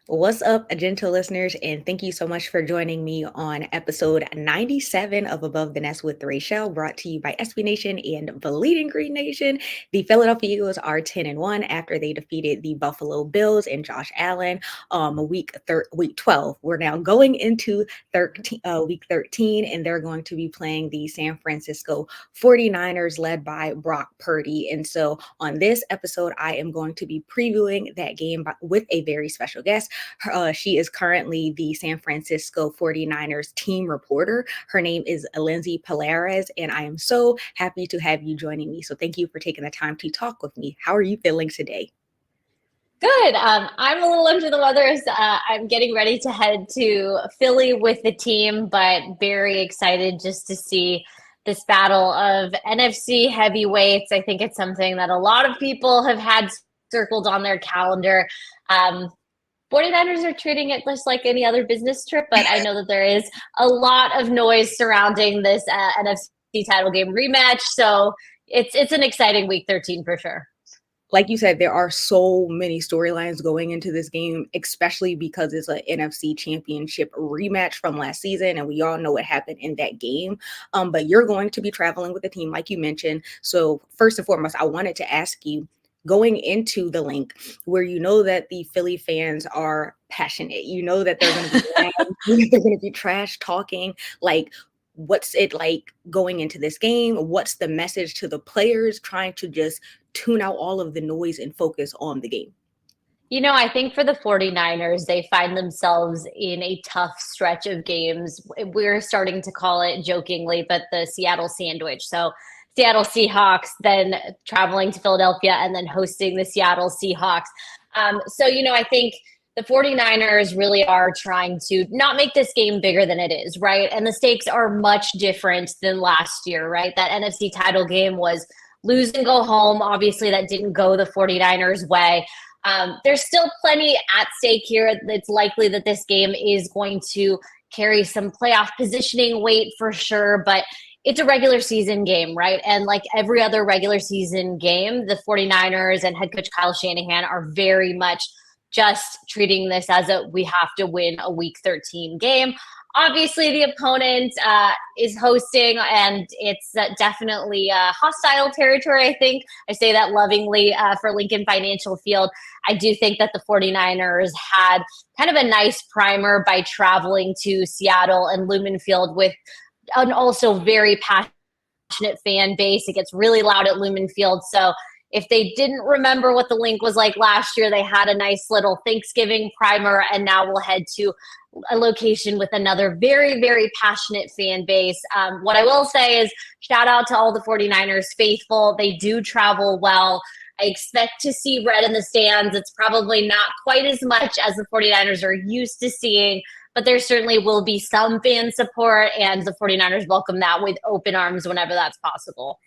What's up, gentle listeners, and thank you so much for joining me on episode 97 of Above the Nest with Raichele, brought to you by SB Nation and Bleeding Green Nation. The Philadelphia Eagles are 10-1 after they defeated the Buffalo Bills and Josh Allen week 12. We're now going into week 13, and they're going to be playing the San Francisco 49ers led by Brock Purdy. And so on this episode, I am going to be previewing that game with a very special guest. She is currently the San Francisco 49ers team reporter. Her name is Lindsey Pallares, and I am so happy to have you joining me. So thank you for taking the time to talk with me. How are you feeling today? Good. I'm a little under the weather. I'm getting ready to head to Philly with the team, but very excited just to see this battle of NFC heavyweights. I think it's something that a lot of people have had circled on their calendar. 49ers are treating it just like any other business trip, but I know that there is a lot of noise surrounding this NFC title game rematch. So it's an exciting week 13 for sure. Like you said, there are so many storylines going into this game, especially because it's an NFC championship rematch from last season. And we all know what happened in that game. But you're going to be traveling with the team, like you mentioned. So first and foremost, I wanted to ask you, going into the Linc, where you know that the Philly fans are passionate, you know that they're going to be loud, they're going to be trash talking, like, what's it like going into this game? What's the message to the players, trying to just tune out all of the noise and focus on the game? You know, I think for the 49ers, they find themselves in a tough stretch of games. We're starting to call it jokingly, but the Seattle sandwich. So Seattle Seahawks, then traveling to Philadelphia, and then hosting the Seattle Seahawks. I think the 49ers really are trying to not make this game bigger than it is, right? And the stakes are much different than last year, right? That NFC title game was lose and go home. Obviously, that didn't go the 49ers' way. There's still plenty at stake here. It's likely that this game is going to carry some playoff positioning weight for sure, but it's a regular season game, right? And like every other regular season game, the 49ers and head coach Kyle Shanahan are very much just treating this as we have to win a week 13 game. Obviously, the opponent is hosting, and it's definitely hostile territory, I think. I say that lovingly for Lincoln Financial Field. I do think that the 49ers had kind of a nice primer by traveling to Seattle and Lumen Field with an also very passionate fan base. It gets really loud at Lumen Field. So if they didn't remember what the Linc was like last year, they had a nice little Thanksgiving primer, and now we'll head to a location with another very, very passionate fan base. What I will say is shout out to all the 49ers faithful. They do travel well. I expect to see red in the stands. It's probably not quite as much as the 49ers are used to seeing, but there certainly will be some fan support, and the 49ers welcome that with open arms whenever that's possible.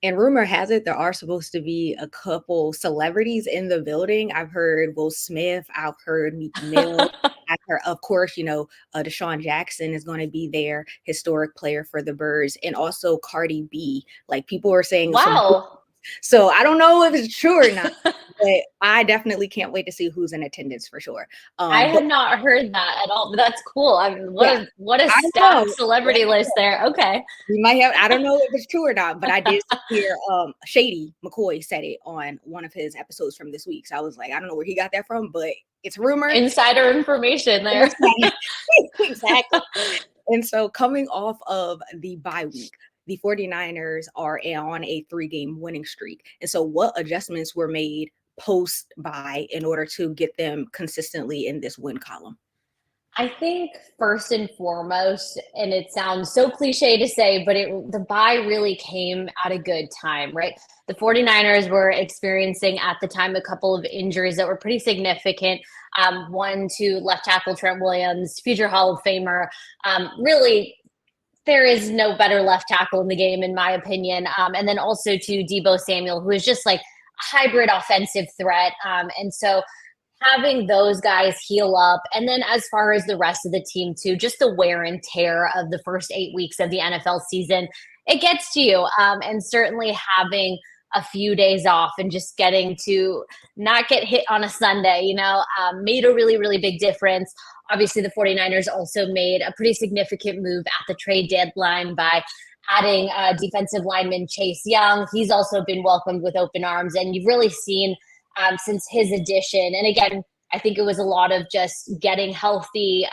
And rumor has it there are supposed to be a couple celebrities in the building. I've heard Will Smith. I've heard Meek Mill. I've heard, of course, Deshaun Jackson is going to be there, historic player for the Birds, and also Cardi B. Like, people are saying wow. So I don't know if it's true or not, but I definitely can't wait to see who's in attendance for sure. I had not heard that at all, but that's cool. I mean, what a stacked celebrity list there. Okay. We might have, I don't know if it's true or not, but I did hear Shady McCoy said it on one of his episodes from this week. So I was like, I don't know where he got that from, but it's rumor. Insider information there. Exactly. And so coming off of the bye week, the 49ers are on a 3-game winning streak. And so what adjustments were made post-bye in order to get them consistently in this win column? I think first and foremost, and it sounds so cliche to say, but the bye really came at a good time, right? The 49ers were experiencing at the time a couple of injuries that were pretty significant. One to left tackle Trent Williams, future Hall of Famer. Really, there is no better left tackle in the game, in my opinion. And then also to Deebo Samuel, who is just like a hybrid offensive threat. And so having those guys heal up, and then as far as the rest of the team too, just the wear and tear of the first 8 weeks of the NFL season, it gets to you. And certainly having a few days off and just getting to not get hit on a Sunday, made a really, really big difference. Obviously, the 49ers also made a pretty significant move at the trade deadline by adding defensive lineman Chase Young. He's also been welcomed with open arms, and you've really seen since his addition. And again, I think it was a lot of just getting healthy.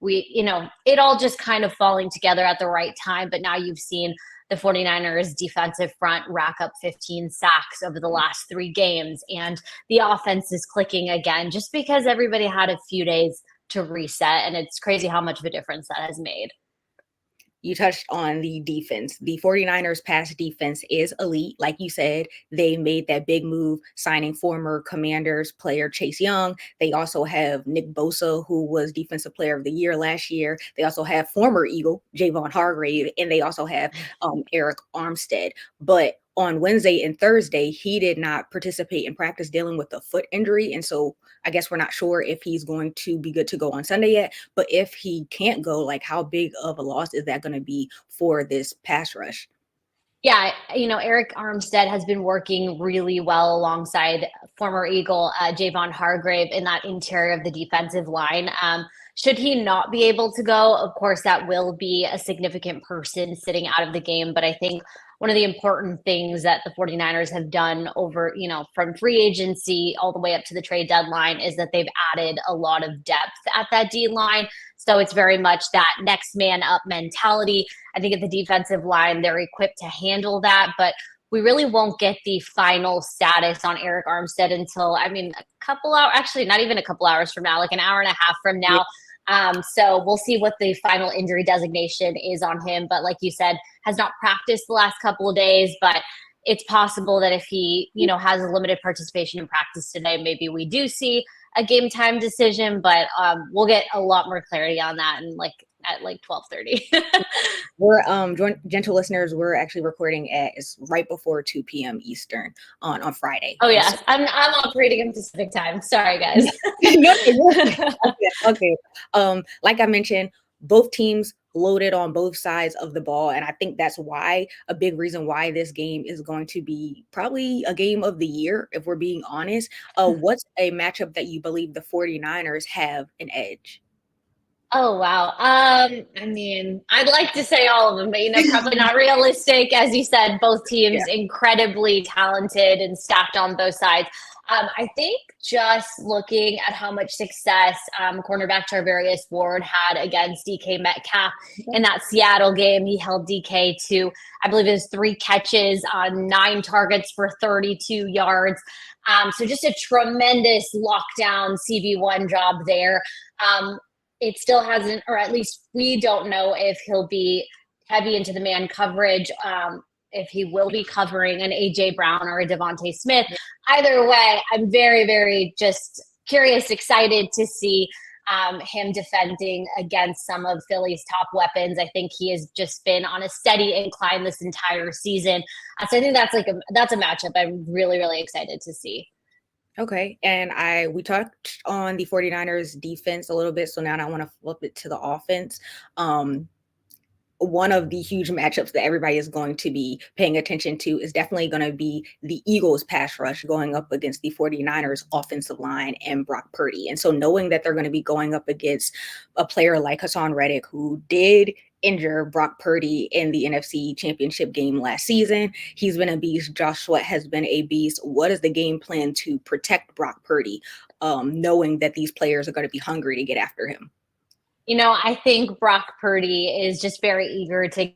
It all just kind of falling together at the right time. But now you've seen the 49ers defensive front rack up 15 sacks over the last 3 games. And the offense is clicking again just because everybody had a few days to reset. And it's crazy how much of a difference that has made. You touched on the defense. The 49ers pass defense is elite. Like you said, they made that big move signing former Commanders player Chase Young. They also have Nick Bosa, who was Defensive Player of the Year last year. They also have former Eagle Javon Hargrave, and they also have Eric Armstead. But on Wednesday and Thursday, he did not participate in practice dealing with a foot injury. And so I guess we're not sure if he's going to be good to go on Sunday yet. But if he can't go, like, how big of a loss is that going to be for this pass rush? Yeah, Eric Armstead has been working really well alongside former Eagle Javon Hargrave in that interior of the defensive line. Should he not be able to go, of course, that will be a significant person sitting out of the game. But I think one of the important things that the 49ers have done over, from free agency all the way up to the trade deadline is that they've added a lot of depth at that D line. So it's very much that next man up mentality. I think at the defensive line, they're equipped to handle that, but we really won't get the final status on Eric Armstead until, a couple hours, actually not even a couple hours from now, like an hour and a half from now. Yeah. So we'll see what the final injury designation is on him. But like you said, has not practiced the last couple of days, but it's possible that if he, has a limited participation in practice today, maybe we do see a game time decision, but we'll get a lot more clarity on that at 12:30. We're gentle listeners, we're actually recording it's right before 2 p.m. Eastern on Friday. Oh yeah, I'm operating in Pacific time. Sorry guys. Okay. Like I mentioned, both teams loaded on both sides of the ball, and I think that's why a big reason why this game is going to be probably a game of the year, if we're being honest. What's a matchup that you believe the 49ers have an edge? Oh, wow. I'd like to say all of them, but, probably not realistic. As you said, both teams incredibly talented and stacked on both sides. I think just looking at how much success cornerback Tarvarius Ward had against DK Metcalf in that Seattle game, he held DK to, I believe it was 3 catches on 9 targets for 32 yards. So just a tremendous lockdown CB1 job there. It still hasn't, or at least we don't know if he'll be heavy into the man coverage, if he will be covering an A.J. Brown or a Devontae Smith. Either way, I'm very, very just curious, excited to see him defending against some of Philly's top weapons. I think he has just been on a steady incline this entire season. So I think that's a matchup I'm really, really excited to see. Okay. And we talked on the 49ers defense a little bit. So now I want to flip it to the offense. One of the huge matchups that everybody is going to be paying attention to is definitely going to be the Eagles pass rush going up against the 49ers offensive line and Brock Purdy. And so knowing that they're going to be going up against a player like Hassan Reddick, who did injure Brock Purdy in the NFC Championship game last season. He's been a beast. Josh Sweat has been a beast. What is the game plan to protect Brock Purdy, knowing that these players are going to be hungry to get after him? I think Brock Purdy is just very eager to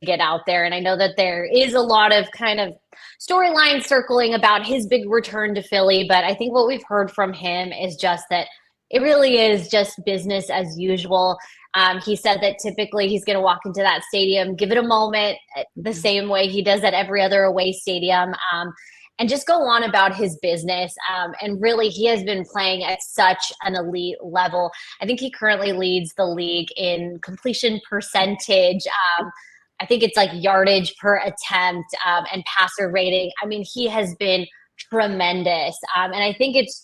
get out there. And I know that there is a lot of kind of storyline circling about his big return to Philly. But I think what we've heard from him is just that it really is just business as usual. He said that typically he's going to walk into that stadium, give it a moment the same way he does at every other away stadium, and just go on about his business. And really, he has been playing at such an elite level. I think he currently leads the league in completion percentage. I think it's like yardage per attempt and passer rating. He has been tremendous. And I think it's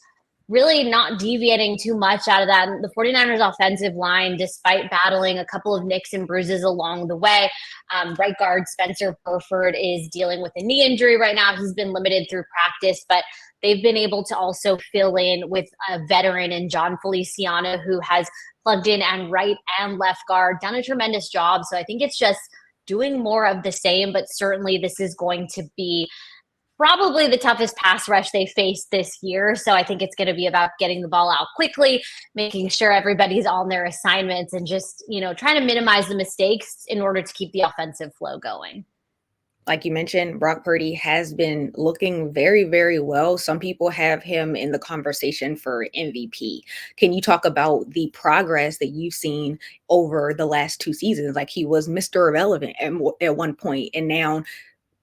really not deviating too much out of that. And the 49ers offensive line, despite battling a couple of nicks and bruises along the way, right guard Spencer Burford is dealing with a knee injury right now. He's been limited through practice, but they've been able to also fill in with a veteran in John Feliciano, who has plugged in and right and left guard, done a tremendous job. So I think it's just doing more of the same, but certainly this is going to be probably the toughest pass rush they faced this year. So I think it's going to be about getting the ball out quickly, making sure everybody's on their assignments, and just, trying to minimize the mistakes in order to keep the offensive flow going. Like you mentioned, Brock Purdy has been looking very, very well. Some people have him in the conversation for MVP. Can you talk about the progress that you've seen over the last 2 seasons? Like, he was Mr. Irrelevant at one point, and now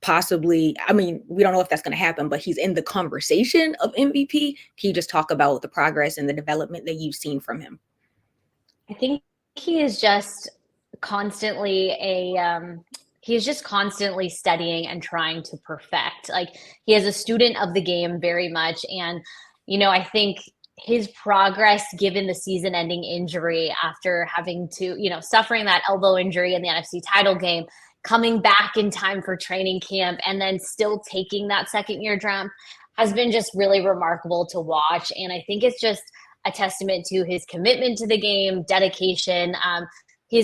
possibly, I mean, we don't know if that's going to happen, but he's in the conversation of MVP. Can you just talk about the progress and the development that you've seen from him? I think he is just constantly he's just constantly studying and trying to perfect. Like, he is a student of the game very much. And, I think his progress, given the season ending injury after having to, suffering that elbow injury in the NFC title game, coming back in time for training camp, and then still taking that second year jump, has been just really remarkable to watch. And I think it's just a testament to his commitment to the game, dedication. You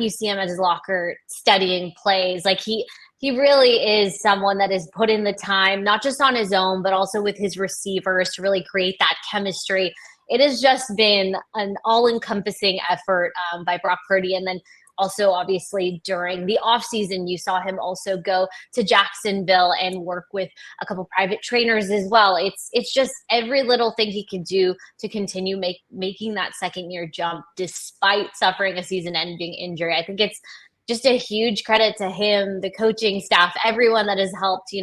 see him at his locker studying plays. Like, he really is someone that has put in the time, not just on his own, but also with his receivers, to really create that chemistry. It has just been an all-encompassing effort by Brock Purdy. And then also, obviously, during the offseason, you saw him also go to Jacksonville and work with a couple private trainers as well. It's just every little thing he can do to continue making that second year jump despite suffering a season-ending injury. I think it's just a huge credit to him, the coaching staff, everyone that has helped,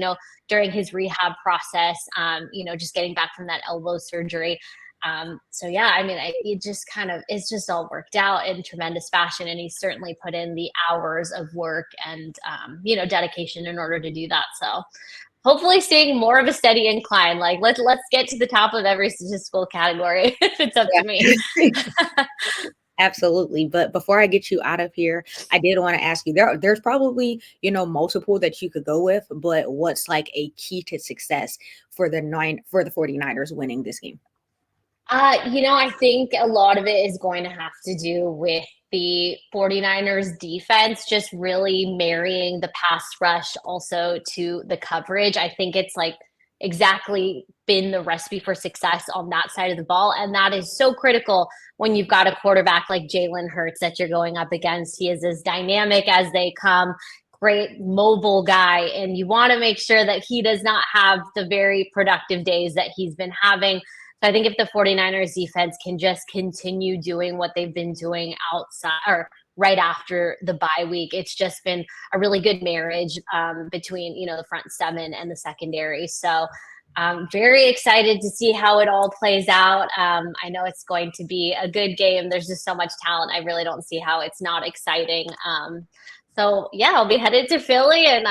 during his rehab process, just getting back from that elbow surgery. So yeah, I mean, it's just all worked out in tremendous fashion, and he's certainly put in the hours of work and, dedication in order to do that. So hopefully seeing more of a steady incline. Like, let's get to the top of every statistical category if it's up to me. Absolutely. But before I get you out of here, I did want to ask you, there's probably, multiple that you could go with, but what's like a key to success for the 49ers winning this game? I think a lot of it is going to have to do with the 49ers defense just really marrying the pass rush also to the coverage. I think it's like exactly been the recipe for success on that side of the ball. And that is so critical when you've got a quarterback like Jalen Hurts that you're going up against. He is as dynamic as they come, great mobile guy. And you want to make sure that he does not have the very productive days that he's been having. So I think if the 49ers defense can just continue doing what they've been doing outside or right after the bye week, it's just been a really good marriage between, the front seven and the secondary. So I'm very excited to see how it all plays out. I know it's going to be a good game. There's just so much talent. I really don't see how it's not exciting. So yeah, I'll be headed to Philly, and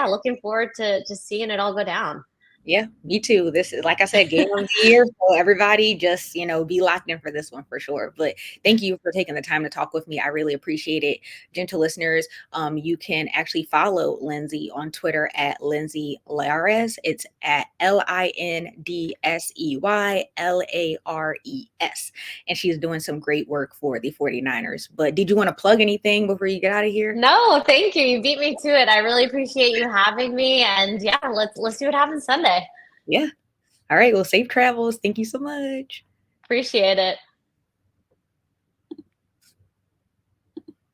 looking forward to seeing it all go down. Yeah, me too. This is, like I said, game of the year. So everybody just, be locked in for this one for sure. But thank you for taking the time to talk with me. I really appreciate it. Gentle listeners, you can actually follow Lindsey on Twitter at Lindsey Pallares. It's at LINDSEYLARES. And she's doing some great work for the 49ers. But did you want to plug anything before you get out of here? No, thank you. You beat me to it. I really appreciate you having me. And yeah, let's see what happens Sunday. Yeah. All right. Well, safe travels. Thank you so much. Appreciate it.